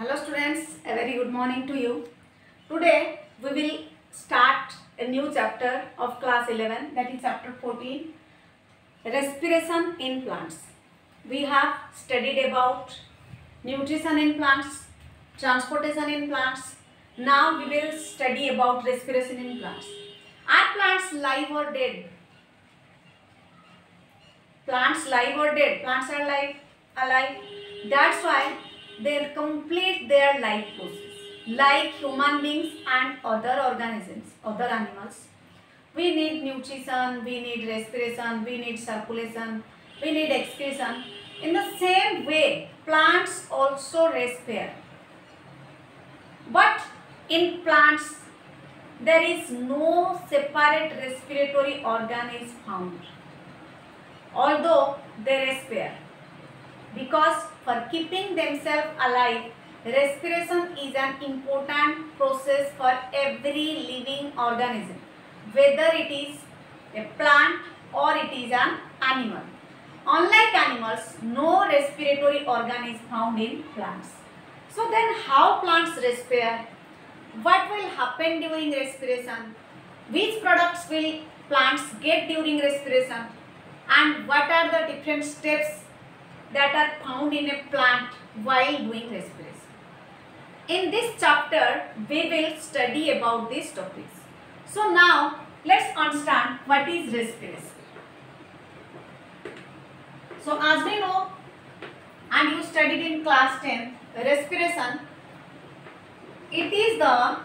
Hello students, a very good morning to you. Today we will start a new chapter of class 11, that is chapter 14, respiration in plants. We have studied about nutrition in plants, transportation in plants. Now we will study about respiration in plants. Are plants live or dead? Plants live or dead? Plants are alive. That's why they complete their life process. Like human beings and other organisms, other animals, we need nutrition, we need respiration, we need circulation, we need excretion. In the same way, plants also respire. But in plants, there is no separate respiratory organ is found, although they respire. Because for keeping themselves alive, respiration is an important process for every living organism, whether it is a plant or it is an animal. Unlike animals, no respiratory organ is found in plants. So then how plants respire? What will happen during respiration? Which products will plants get during respiration? And what are the different steps that are found in a plant while doing respiration? In this chapter, we will study about these topics. So now, let's understand what is respiration. So as we know, and you studied in class 10, respiration, it is an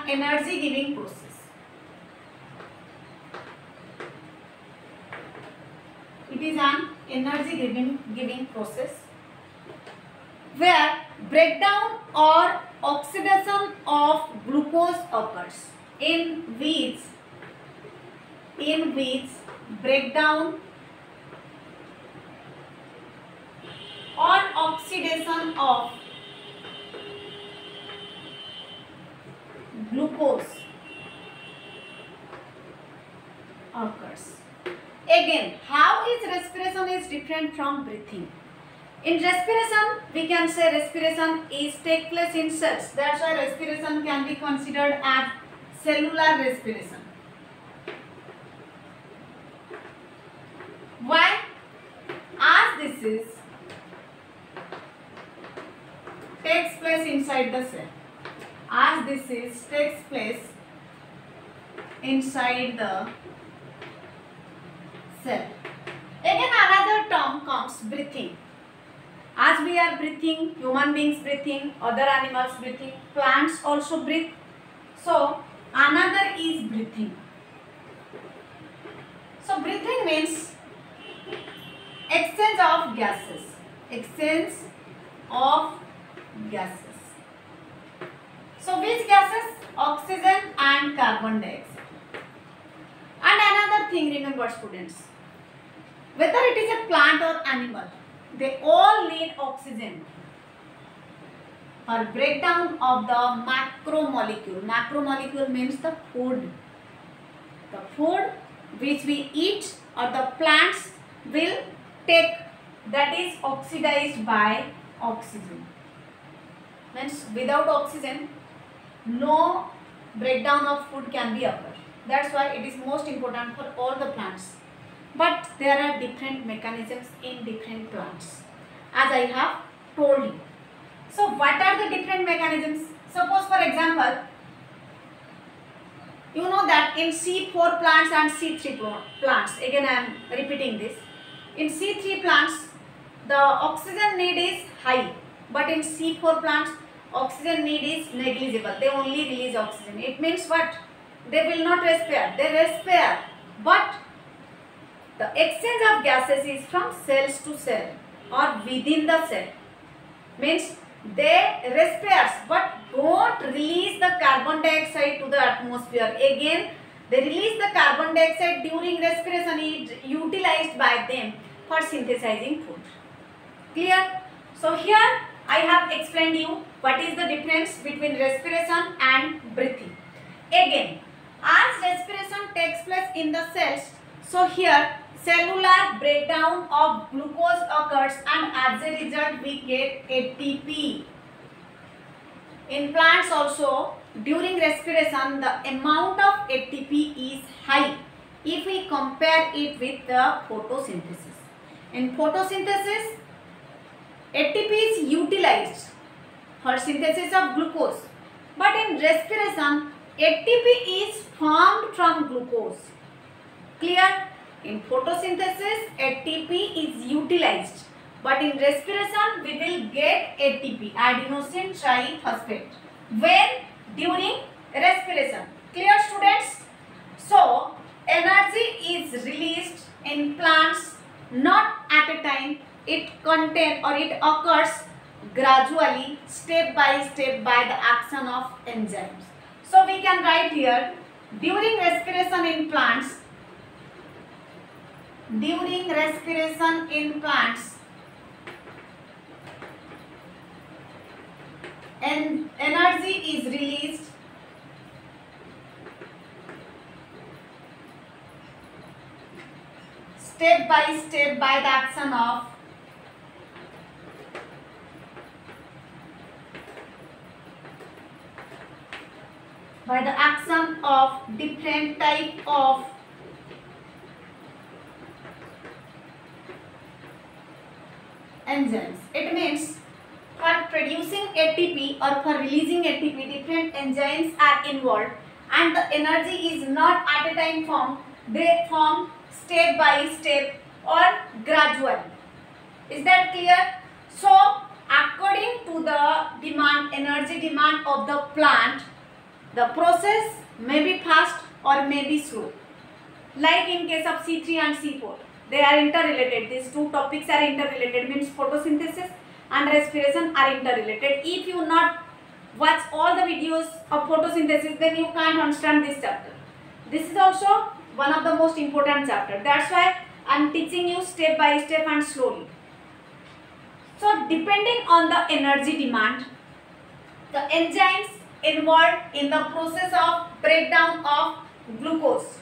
energy giving process. It is an energy giving process where breakdown or oxidation of glucose occurs, in which breakdown or oxidation of glucose occurs. Again, how is respiration is different from breathing? In respiration, we can say respiration is take place in cells. That's why respiration can be considered as cellular respiration. Why? As this is takes place inside the cell. As this is takes place inside the cell. Again, another term comes breathing. As we are breathing, human beings breathing, other animals breathing, plants also breathe. So another is breathing. So breathing means exchange of gases. Exchange of gases. So which gases? Oxygen and carbon dioxide. And another thing, remember students, whether it is a plant or animal, they all need oxygen for breakdown of the macromolecule. Macromolecule means the food. The food which we eat or the plants will take, that is oxidized by oxygen. Means without oxygen, no breakdown of food can be occurred. That's why it is most important for all the plants. But there are different mechanisms in different plants, as I have told you. So what are the different mechanisms? Suppose for example, you know that in C4 plants and C3 plants, again I am repeating this. In C3 plants, the oxygen need is high, but in C4 plants, oxygen need is negligible. They only release oxygen. It means what? They will not respire. They respire, but the exchange of gases is from cells to cell or within the cell. Means they respire but don't release the carbon dioxide to the atmosphere. Again, they release the carbon dioxide during respiration. It utilized by them for synthesizing food. Clear? So here I have explained you what is the difference between respiration and breathing. Again, as respiration takes place in the cells, so here cellular breakdown of glucose occurs, and as a result we get ATP. In plants also, during respiration, the amount of ATP is high if we compare it with the photosynthesis. In photosynthesis, ATP is utilized for synthesis of glucose, but in respiration, ATP is formed from glucose. Clear? In photosynthesis, ATP is utilized, but in respiration, we will get ATP, adenosine triphosphate, when during respiration. Clear, students? So, energy is released in plants not at a time. It occurs gradually, step by step, by the action of enzymes. So, we can write here, during respiration in plants, and energy is released step by step by the action of different type of enzymes. It means for producing ATP or for releasing ATP, different enzymes are involved, and the energy is not at a time formed. They form step by step or gradually. Is that clear? So, according to the energy demand of the plant, the process may be fast or may be slow. Like in case of C3 and C4, they are interrelated. These two topics are interrelated, means photosynthesis and respiration are interrelated. If you not watch all the videos of photosynthesis, then you can't understand this chapter. This is also one of the most important chapter. That's why I am teaching you step by step and slowly. So, depending on the energy demand, the enzymes involved in the process of breakdown of glucose,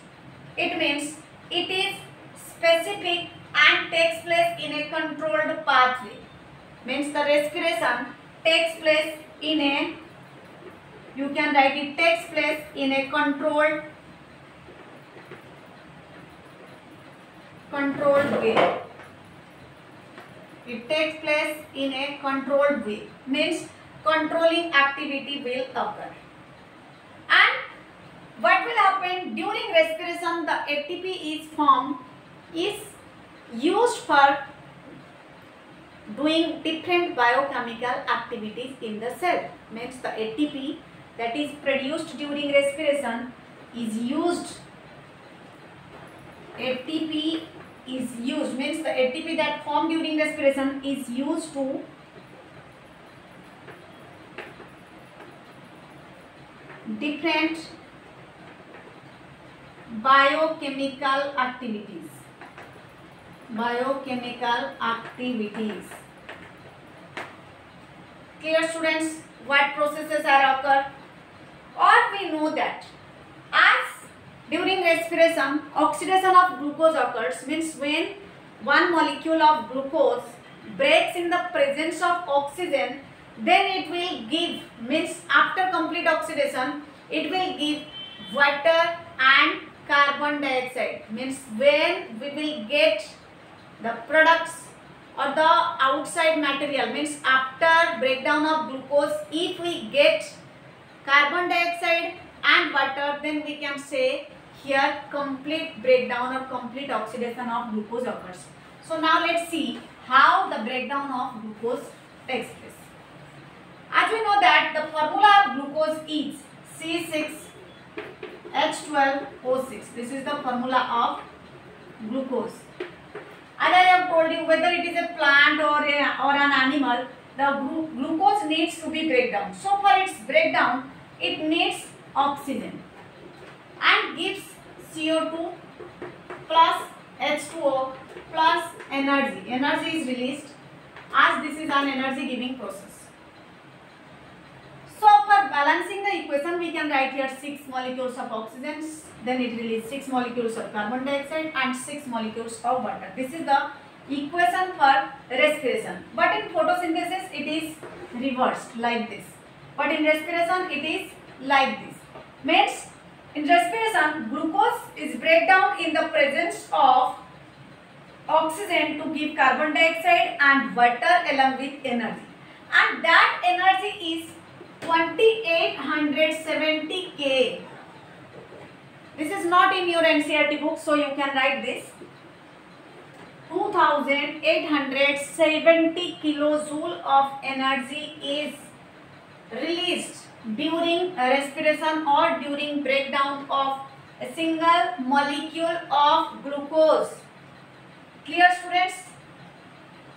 it means it is specific and takes place in a controlled pathway. Means the respiration takes place in a, you can write it, takes place in a controlled way. It takes place in a controlled way, means controlling activity will occur. And what will happen during respiration? The ATP is formed, is used for doing different biochemical activities in the cell. Means the ATP that is produced during respiration is used. ATP is used, means the ATP that formed during respiration is used to different biochemical activities. Clear, students? What processes are occur? Or we know that as during respiration, oxidation of glucose occurs, means when one molecule of glucose breaks in the presence of oxygen, then it will give, means after complete oxidation, it will give water and carbon dioxide. Means when we will get the products or the outside material, means after breakdown of glucose, if we get carbon dioxide and water, then we can say here complete breakdown or complete oxidation of glucose occurs. So now let's see how the breakdown of glucose takes place. As we know that the formula of glucose is C6H12O6. This is the formula of glucose. As I have told you, whether it is a plant or an animal, the glucose needs to be breakdown. So for its breakdown, it needs oxygen and gives CO2 plus H2O plus energy. Energy is released as this is an energy giving process. So for balancing the equation, we can write here 6 molecules of oxygen, then it releases 6 molecules of carbon dioxide and 6 molecules of water. This is the equation for respiration. But in photosynthesis, it is reversed like this. But in respiration, it is like this. Means in respiration, glucose is breakdown in the presence of oxygen to give carbon dioxide and water along with energy. And that energy is 2870 K. This is not in your NCERT book, so you can write this. 2870 kilojoule of energy is released during respiration or during breakdown of a single molecule of glucose. Clear, students?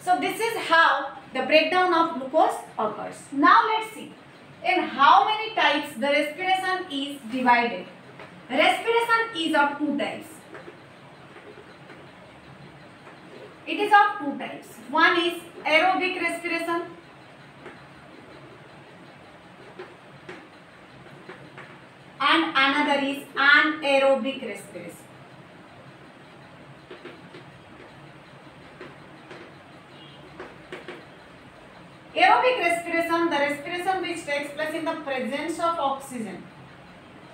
So this is how the breakdown of glucose occurs. Now let's see in how many types the respiration is divided. Respiration is of two types. It is of two types. One is aerobic respiration and another is anaerobic respiration. Aerobic respiration, the respiration which takes place in the presence of oxygen.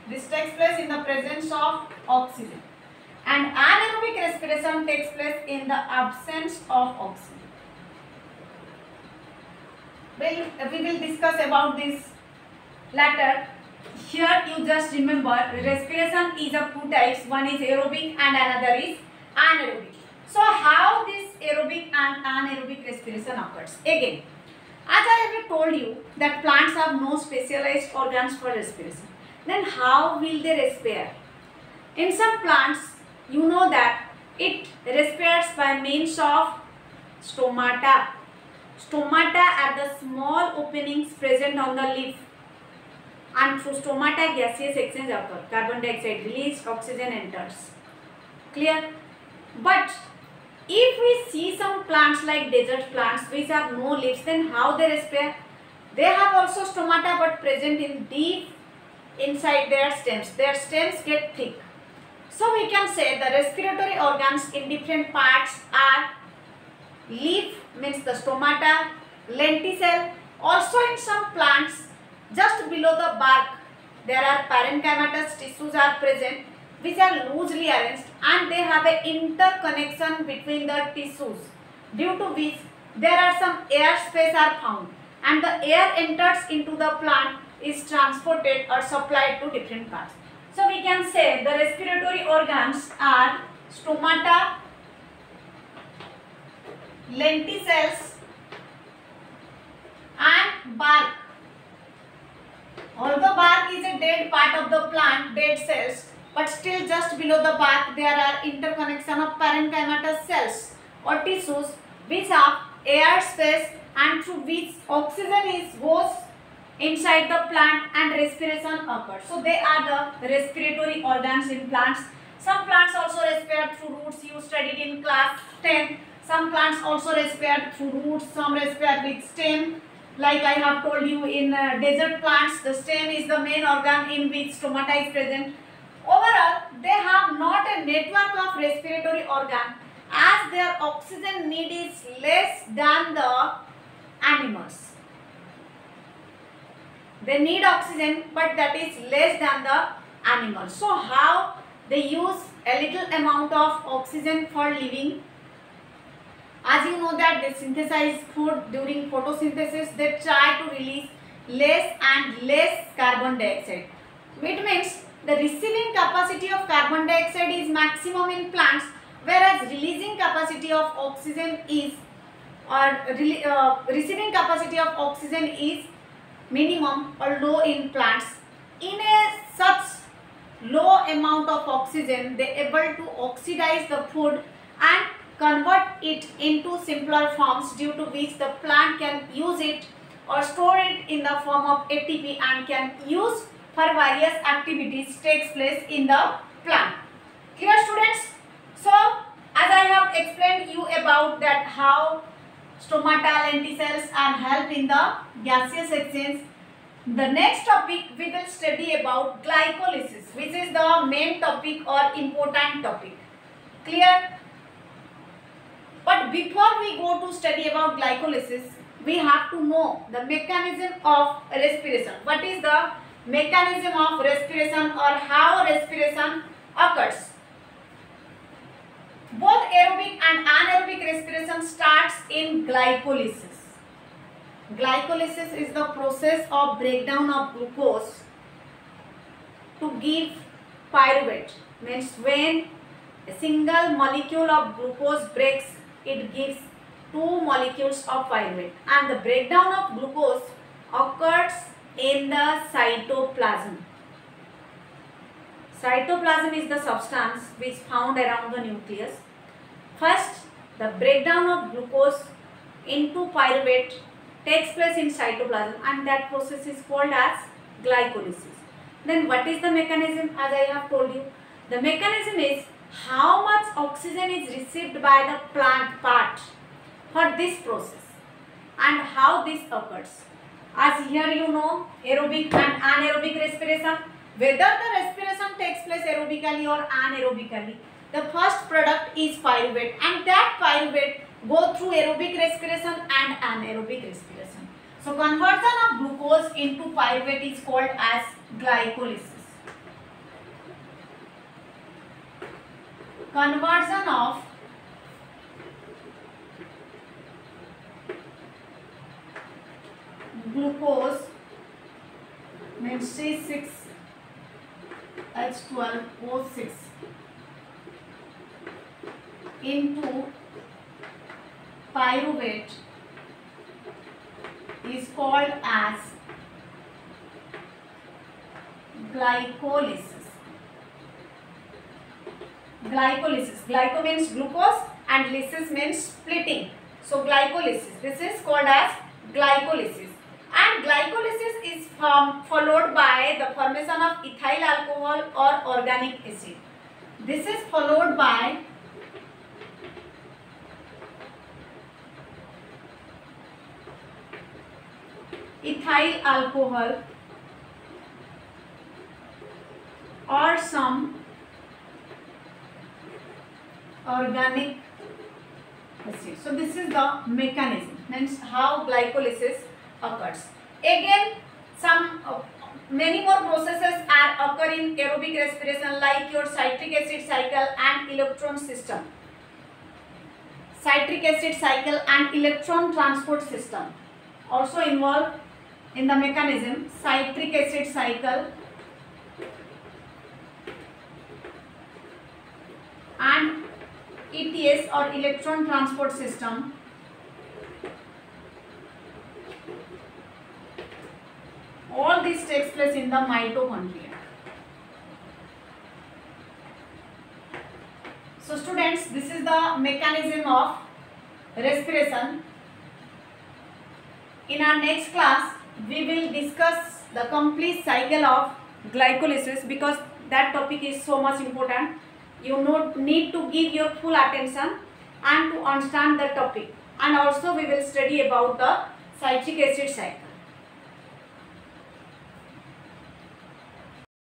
This takes place in the presence of oxygen. And anaerobic respiration takes place in the absence of oxygen. We will discuss about this later. Here you just remember respiration is of two types. One is aerobic and another is anaerobic. So how this aerobic and anaerobic respiration occurs? Again, as I have told you that plants have no specialized organs for respiration. Then how will they respire? In some plants, you know that it respires by means of stomata. Stomata are the small openings present on the leaf. And through stomata, gaseous exchange occurs. Carbon dioxide released, oxygen enters. Clear? But if we see some plants like desert plants which have no leaves, then how they respire? They have also stomata but present in deep inside their stems. Their stems get thick. So we can say the respiratory organs in different parts are leaf means the stomata, lenticel. Also in some plants just below the bark there are parenchymatous tissues are present which are loosely arranged and they have an interconnection between the tissues due to which there are some air space are found and the air enters into the plant is transported or supplied to different parts. So we can say the respiratory organs are stomata, lenticels and bark. Although bark is a dead part of the plant, dead cells, but still just below the bark there are interconnection of parenchymatous cells or tissues which have air space and through which oxygen goes inside the plant and respiration occurs. So they are the respiratory organs in plants. Some plants also respire through roots, you studied in class 10. Some plants also respire through roots, some respire with stem. Like I have told you in desert plants, the stem is the main organ in which stomata is present. Overall, they have not a network of respiratory organ as their oxygen need is less than the animals. They need oxygen but that is less than the animals. So how they use a little amount of oxygen for living? As you know that they synthesize food during photosynthesis, they try to release less and less carbon dioxide. It means the receiving capacity of carbon dioxide is maximum in plants, whereas releasing capacity of oxygen is receiving capacity of oxygen is minimum or low in plants. In a such low amount of oxygen, they are able to oxidize the food and convert it into simpler forms due to which the plant can use it or store it in the form of ATP and can use for various activities takes place in the plant. Clear, students? So as I have explained you about that how stomata, lenticels and help in the gaseous exchange. The next topic we will study about glycolysis, which is the main topic or important topic. Clear? But before we go to study about glycolysis, we have to know the mechanism of respiration. What is the mechanism of respiration or how respiration occurs? Both aerobic and anaerobic respiration starts in glycolysis. Glycolysis is the process of breakdown of glucose to give pyruvate. Means when a single molecule of glucose breaks, it gives two molecules of pyruvate, and the breakdown of glucose occurs in the cytoplasm. Cytoplasm is the substance which found around the nucleus. First, the breakdown of glucose into pyruvate takes place in cytoplasm, and that process is called as glycolysis. Then what is the mechanism? As I have told you, the mechanism is how much oxygen is received by the plant part for this process and how this occurs. As here you know aerobic and anaerobic respiration. Whether the respiration takes place aerobically or anaerobically, the first product is pyruvate, and that pyruvate go through aerobic respiration and anaerobic respiration. So conversion of glucose into pyruvate is called as glycolysis. Conversion of glucose means C6H12O6 into pyruvate is called as glycolysis. Glycolysis. Glyco means glucose and lysis means splitting. So glycolysis. This is called as glycolysis. And glycolysis is followed by the formation of ethyl alcohol or organic acid. This is followed by ethyl alcohol or some organic acid. So this is the mechanism, means how glycolysis occurs. Again, many more processes are occur in aerobic respiration, like your citric acid cycle and electron system. Citric acid cycle and electron transport system also involved in the mechanism. Citric acid cycle and ETS or electron transport system all this takes place in the mitochondria. So students, this is the mechanism of respiration. In our next class, we will discuss the complete cycle of glycolysis, because that topic is so much important. You need to give your full attention and to understand the topic. And also we will study about the citric acid cycle.